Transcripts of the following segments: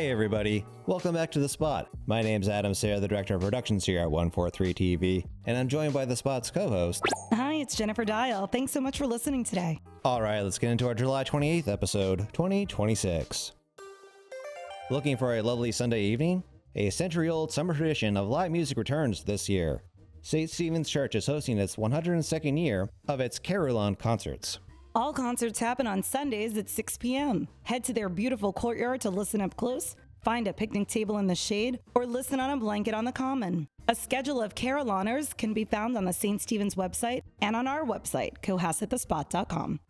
Hey everybody, welcome back to The Spot. My name's Adam Sayre, the Director of Productions here at 143 TV, and I'm joined by The Spot's co-host. Hi, it's Jennifer Dial. Thanks so much for listening today. Alright, let's get into our July 28th episode, 2026. Looking for a lovely Sunday evening? A century-old summer tradition of live music returns this year. St. Stephen's Church is hosting its 102nd year of its Carillon concerts. All concerts happen on Sundays at 6 p.m. Head to their beautiful courtyard to listen up close, find a picnic table in the shade, or listen on a blanket on the common. A schedule of Carillonners can be found on the St. Stephen's website and on our website, cohassetthespot.com.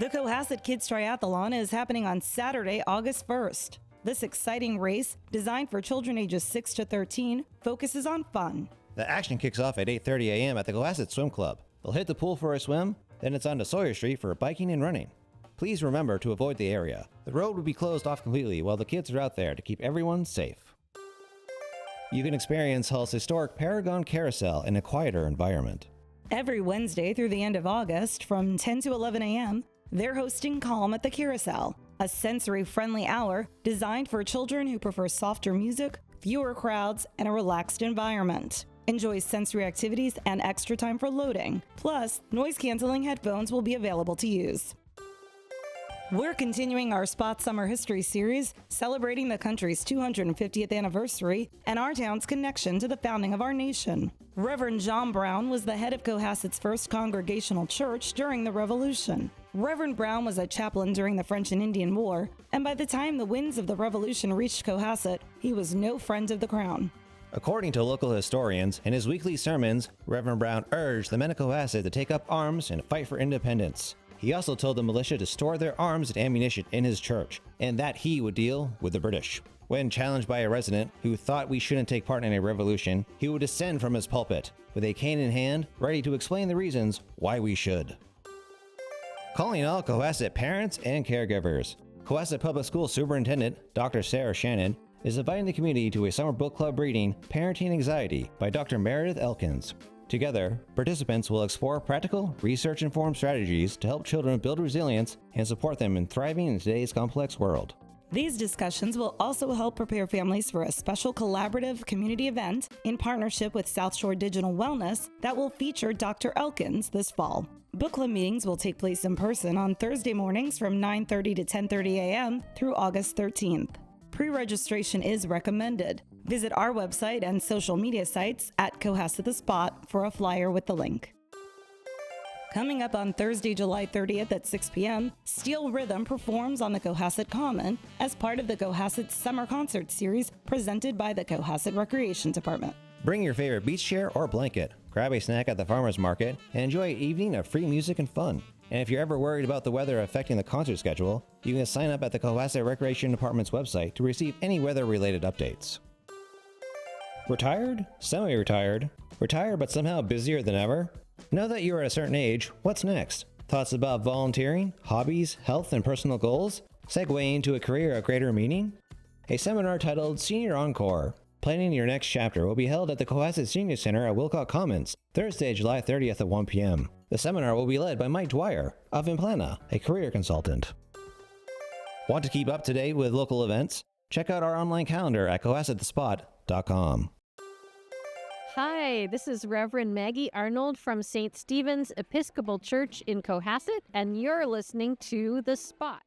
The Cohasset Kids Triathlon is happening on Saturday, August 1st. This exciting race, designed for children ages 6 to 13, focuses on fun. The action kicks off at 8:30 a.m. at the Cohasset Swim Club. They'll hit the pool for a swim, then it's on to Sawyer Street for biking and running. Please remember to avoid the area. The road will be closed off completely while the kids are out there to keep everyone safe. You can experience Hull's historic Paragon Carousel in a quieter environment. Every Wednesday through the end of August, from 10 to 11 a.m., they're hosting Calm at the Carousel, a sensory-friendly hour designed for children who prefer softer music, fewer crowds, and a relaxed environment. Enjoy sensory activities and extra time for loading. Plus, noise-canceling headphones will be available to use. We're continuing our Spot Summer History series, celebrating the country's 250th anniversary and our town's connection to the founding of our nation. Reverend John Brown was the head of Cohasset's first congregational church during the Revolution. Reverend Brown was a chaplain during the French and Indian War, and by the time the winds of the Revolution reached Cohasset, he was no friend of the crown. According to local historians, in his weekly sermons, Reverend Brown urged the men of Cohasset to take up arms and fight for independence. He also told the militia to store their arms and ammunition in his church, and that he would deal with the British. When challenged by a resident who thought we shouldn't take part in a revolution, he would descend from his pulpit, with a cane in hand, ready to explain the reasons why we should. Calling all Cohasset parents and caregivers. Cohasset Public School Superintendent, Dr. Sarah Shannon, is inviting the community to a summer book club reading, Parenting Anxiety, by Dr. Meredith Elkins. Together, participants will explore practical, research-informed strategies to help children build resilience and support them in thriving in today's complex world. These discussions will also help prepare families for a special collaborative community event in partnership with South Shore Digital Wellness that will feature Dr. Elkins this fall. Book club meetings will take place in person on Thursday mornings from 9:30 to 10:30 a.m. through August 13th. Pre-registration is recommended. Visit our website and social media sites at Cohasset the Spot for a flyer with the link. Coming up on Thursday, July 30th at 6 p.m., Steel Rhythm performs on the Cohasset Common as part of the Cohasset Summer Concert Series presented by the Cohasset Recreation Department. Bring your favorite beach chair or blanket, grab a snack at the farmer's market, and enjoy an evening of free music and fun. And if you're ever worried about the weather affecting the concert schedule, you can sign up at the Cohasset Recreation Department's website to receive any weather-related updates. Retired? Semi-retired? Retired but somehow busier than ever? Now that you're at a certain age, what's next? Thoughts about volunteering, hobbies, health, and personal goals? Segue into a career of greater meaning? A seminar titled Senior Encore, Planning Your Next Chapter, will be held at the Cohasset Senior Center at Wilcott Commons, Thursday, July 30th at 1 p.m. The seminar will be led by Mike Dwyer of Implana, a career consultant. Want to keep up to date with local events? Check out our online calendar at cohassetthespot.com. Hi, this is Reverend Maggie Arnold from St. Stephen's Episcopal Church in Cohasset, and you're listening to The Spot.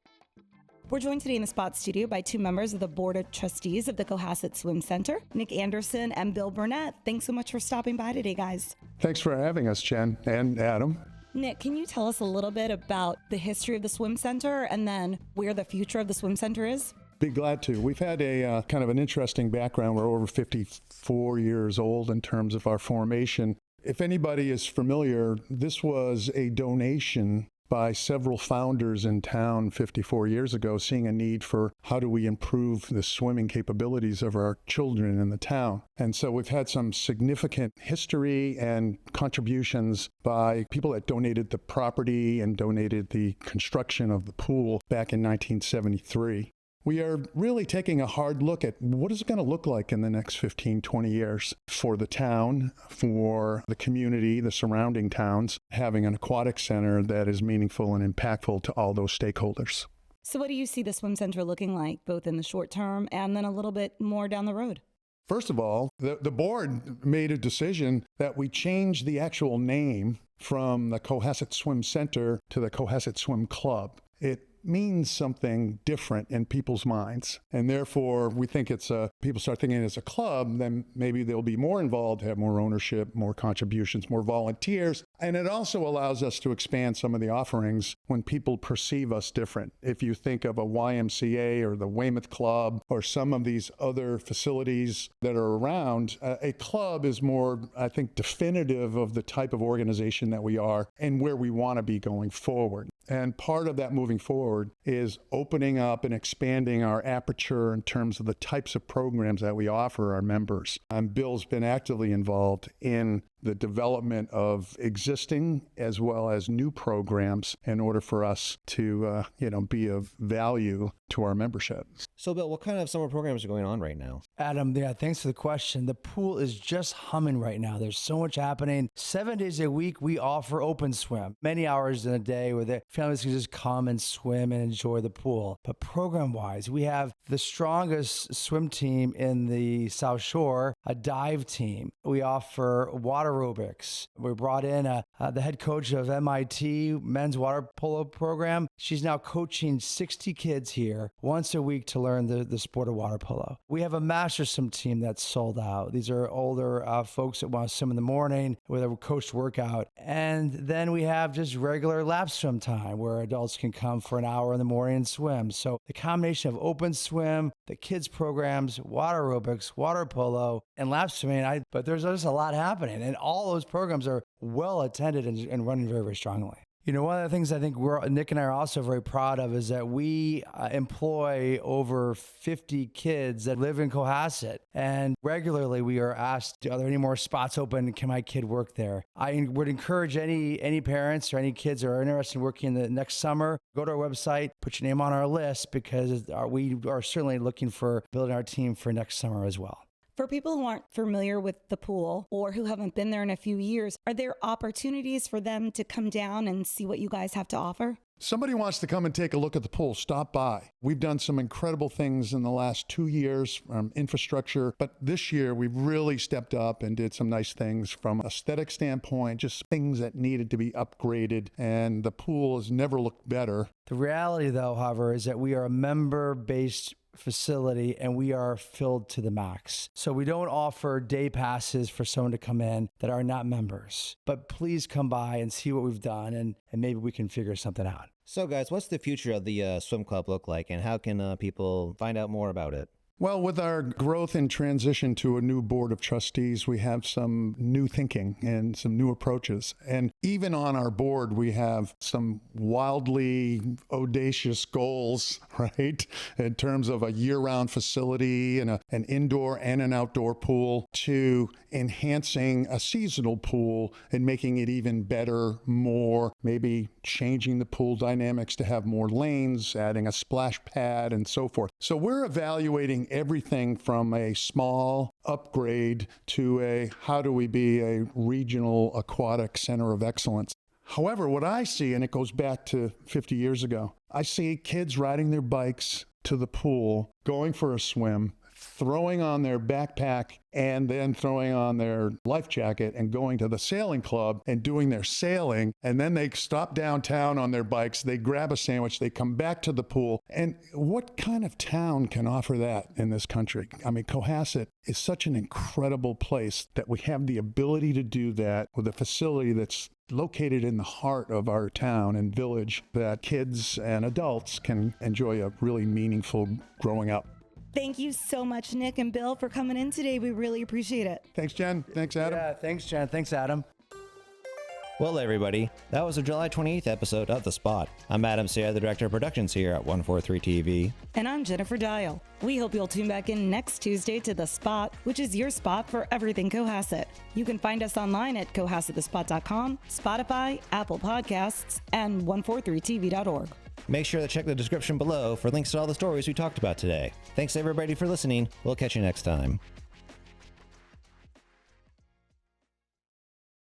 We're joined today in the Spot studio by two members of the Board of Trustees of the Cohasset Swim Center, Nick Anderson and Bill Burnett. Thanks so much for stopping by today, guys. Thanks for having us, Jen and Adam. Nick, can you tell us a little bit about the history of the Swim Center and then where the future of the Swim Center is? Be glad to. We've had a kind of an interesting background. We're over 54 years old in terms of our formation. If anybody is familiar, this was a donation by several founders in town 54 years ago, seeing a need for how do we improve the swimming capabilities of our children in the town. And so we've had some significant history and contributions by people that donated the property and donated the construction of the pool back in 1973. We are really taking a hard look at what is it going to look like in the next 15, 20 years for the town, for the community, the surrounding towns, having an aquatic center that is meaningful and impactful to all those stakeholders. So what do you see the swim center looking like, both in the short term and then a little bit more down the road? First of all, the board made a decision that we change the actual name from the Cohasset Swim Center to the Cohasset Swim Club. It means something different in people's minds. And therefore, we think people start thinking it's a club, then maybe they'll be more involved, have more ownership, more contributions, more volunteers. And it also allows us to expand some of the offerings when people perceive us different. If you think of a YMCA or the Weymouth Club or some of these other facilities that are around, a club is more, I think, definitive of the type of organization that we are and where we want to be going forward. And part of that moving forward is opening up and expanding our aperture in terms of the types of programs that we offer our members. Bill's been actively involved in the development of existing as well as new programs in order for us to, be of value to our membership. So, Bill, what kind of summer programs are going on right now? Adam, yeah, thanks for the question. The pool is just humming right now. There's so much happening. 7 days a week, we offer open swim, many hours in a day where the families can just come and swim and enjoy the pool. But program-wise, we have the strongest swim team in the South Shore, a dive team. We offer water aerobics. We brought in the head coach of MIT men's water polo program. She's now coaching 60 kids here once a week to learn the sport of water polo. We have a master swim team that's sold out. These are older folks that want to swim in the morning with a coached workout. And then we have just regular lap swim time where adults can come for an hour in the morning and swim. So the combination of open swim, the kids programs, water aerobics, water polo, and lap swimming, but there's just a lot happening. And all those programs are well attended and running very, very strongly. You know, one of the things I think Nick and I are also very proud of is that we employ over 50 kids that live in Cohasset. And regularly we are asked, are there any more spots open? Can my kid work there? I would encourage any parents or any kids that are interested in working the next summer, go to our website, put your name on our list because we are certainly looking for building our team for next summer as well. For people who aren't familiar with the pool or who haven't been there in a few years, are there opportunities for them to come down and see what you guys have to offer? Somebody wants to come and take a look at the pool, stop by. We've done some incredible things in the last 2 years, infrastructure, but this year we've really stepped up and did some nice things from an aesthetic standpoint, just things that needed to be upgraded, and the pool has never looked better. The reality, though, however, is that we are a member-based facility and we are filled to the max. So we don't offer day passes for someone to come in that are not members. But please come by and see what we've done and maybe we can figure something out. So, guys, what's the future of the swim club look like, and how can people find out more about it? Well, with our growth and transition to a new board of trustees, we have some new thinking and some new approaches. And even on our board, we have some wildly audacious goals, right? In terms of a year-round facility and an indoor and an outdoor pool to enhancing a seasonal pool and making it even better, more, maybe changing the pool dynamics to have more lanes, adding a splash pad and so forth. So we're evaluating everything from a small upgrade to how do we be a regional aquatic center of excellence. However, what I see, and it goes back to 50 years ago, I see kids riding their bikes to the pool, going for a swim, throwing on their backpack and then throwing on their life jacket and going to the sailing club and doing their sailing. And then they stop downtown on their bikes, they grab a sandwich, they come back to the pool. And what kind of town can offer that in this country? I mean, Cohasset is such an incredible place that we have the ability to do that with a facility that's located in the heart of our town and village that kids and adults can enjoy a really meaningful growing up. Thank you so much, Nick and Bill, for coming in today. We really appreciate it. Thanks, Jen. Thanks, Adam. Yeah, thanks, Jen. Thanks, Adam. Well, everybody, that was the July 28th episode of The Spot. I'm Adam Sayre, the Director of Productions here at 143 TV. And I'm Jennifer Dial. We hope you'll tune back in next Tuesday to The Spot, which is your spot for everything Cohasset. You can find us online at cohassetthespot.com, Spotify, Apple Podcasts, and 143tv.org. Make sure to check the description below for links to all the stories we talked about today. Thanks everybody for listening. We'll catch you next time.